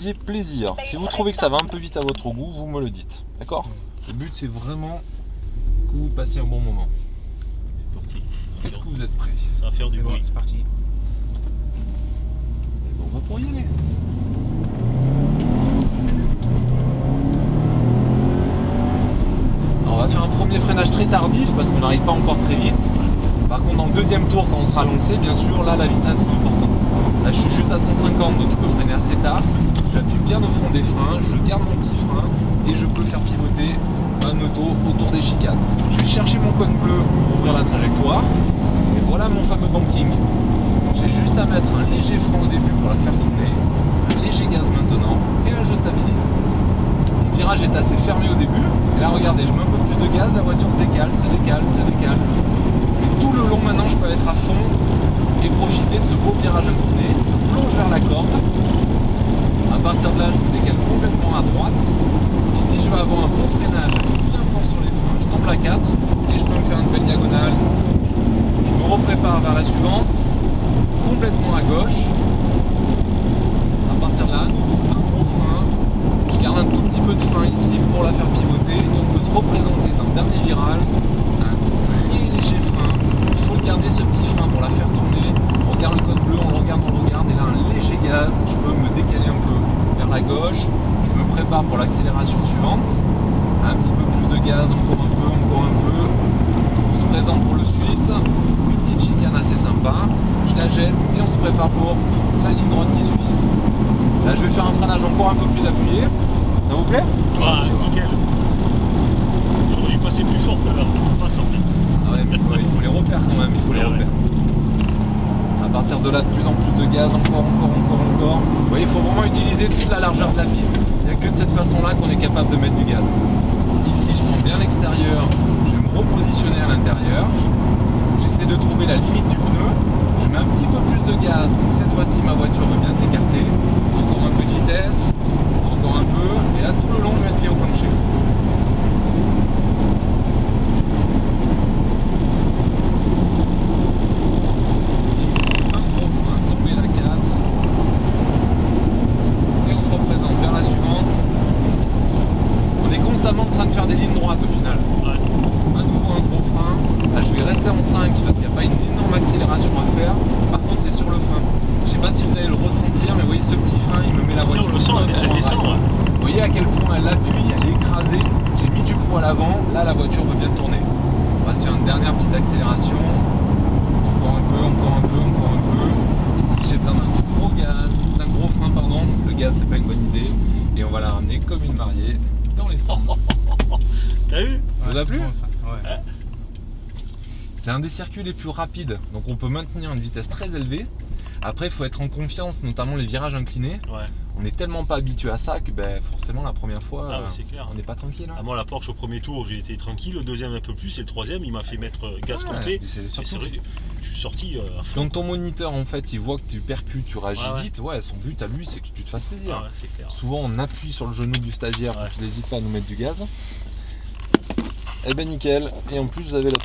petit plaisir. Si vous trouvez que ça va un peu vite à votre goût, vous me le dites. D'accord? Le but c'est vraiment que vous passiez un bon moment. C'est parti. Est-ce que vous êtes prêts? Ça va faire du bruit. C'est parti. Et bon, on va pour y aller. Alors, on va faire un premier freinage très tardif parce qu'on n'arrive pas encore très vite. Par contre, dans le deuxième tour, quand on sera lancé, bien sûr, là la vitesse est importante. Là je suis juste à 150, donc je peux freiner assez tard. J'appuie bien au fond des freins, je garde mon petit frein et je peux faire pivoter ma moto autour des chicanes. Je vais chercher mon cône bleu pour ouvrir la trajectoire. Et voilà mon fameux banking. J'ai juste à mettre un léger frein au début pour la faire tourner, un léger gaz maintenant, et là je stabilise. Le virage est assez fermé au début, et là regardez, je mets un peu plus de gaz, la voiture se décale, se décale, se décale. Et tout le long maintenant je peux être à fond et profiter de ce beau virage incliné. Je plonge vers la corde. À partir de là, je me décale complètement à droite. Ici, je vais avoir un bon freinage bien fort sur les freins. Je tombe la 4 et je peux me faire une belle diagonale. Je me reprépare vers la suivante, complètement à gauche. À partir de là, un gros frein. Je garde un tout petit peu de frein ici pour la faire pivoter. Et on peut se représenter dans le dernier virage. Un très léger frein. Il faut garder ce petit frein pour la faire tourner. On regarde le code bleu, on le regarde, et là un léger gaz, je peux me décaler un peu vers la gauche, je me prépare pour l'accélération suivante, un petit peu plus de gaz, encore un peu, on se présente pour le suite, une petite chicane assez sympa, je la jette et on se prépare pour la ligne droite qui suit. Là je vais faire un freinage encore un peu plus appuyé, ça vous plaît? Ah, nickel. J'aurais dû passer plus fort tout à l'heure, ça passe en fait. Ah ouais, mais il faut les repères quand même, il faut les repères. À partir de là, de plus en plus de gaz, encore. Vous voyez, il faut vraiment utiliser toute la largeur de la piste. Il n'y a que de cette façon-là qu'on est capable de mettre du gaz. Ici, je prends bien l'extérieur, je vais me repositionner à l'intérieur. J'essaie de trouver la limite du pneu. Je mets un petit peu plus de gaz, donc cette fois-ci, ma voiture va bien s'écarter. Encore un peu de vitesse, encore un peu, et là, tout le long, je vais être mis au plancher. En train de faire des lignes droites au final. Ouais. À nouveau un gros frein. Là je vais rester en 5 parce qu'il n'y a pas une énorme accélération à faire. Par contre c'est sur le frein. Je sais pas si vous allez le ressentir, mais vous voyez ce petit frein il me met la voiture. On le sent, elle descend. Ouais. Vous voyez à quel point elle appuie, elle est écrasée. J'ai mis du poids à l'avant, là la voiture veut bien tourner. On va se faire une dernière petite accélération. Encore un peu. Ici j'ai besoin d'un gros gaz, d'un gros frein pardon. Le gaz c'est pas une bonne idée. Et on va la ramener comme une mariée dans les freins. T'as vu? Ça vous a plu? Bon, ça. Ouais. C'est un des circuits les plus rapides, donc on peut maintenir une vitesse très élevée. Après, il faut être en confiance, notamment les virages inclinés. Ouais. On n'est tellement pas habitué à ça que forcément la première fois, c'est clair. on n'est pas tranquille. Hein. À moi, la Porsche au premier tour, j'ai été tranquille. Le deuxième, un peu plus. Et le troisième, il m'a fait mettre gaz complet. C'est vrai, je suis sorti à fond. Quand ton moniteur, en fait, il voit que tu percutes, tu réagis Ouais. vite. Ouais, son but à lui, c'est que tu te fasses plaisir. Ah ouais, c'est clair. Souvent, on appuie sur le genou du stagiaire pour qu'il n'hésite pas à nous mettre du gaz. Eh ben nickel. Et en plus, vous avez la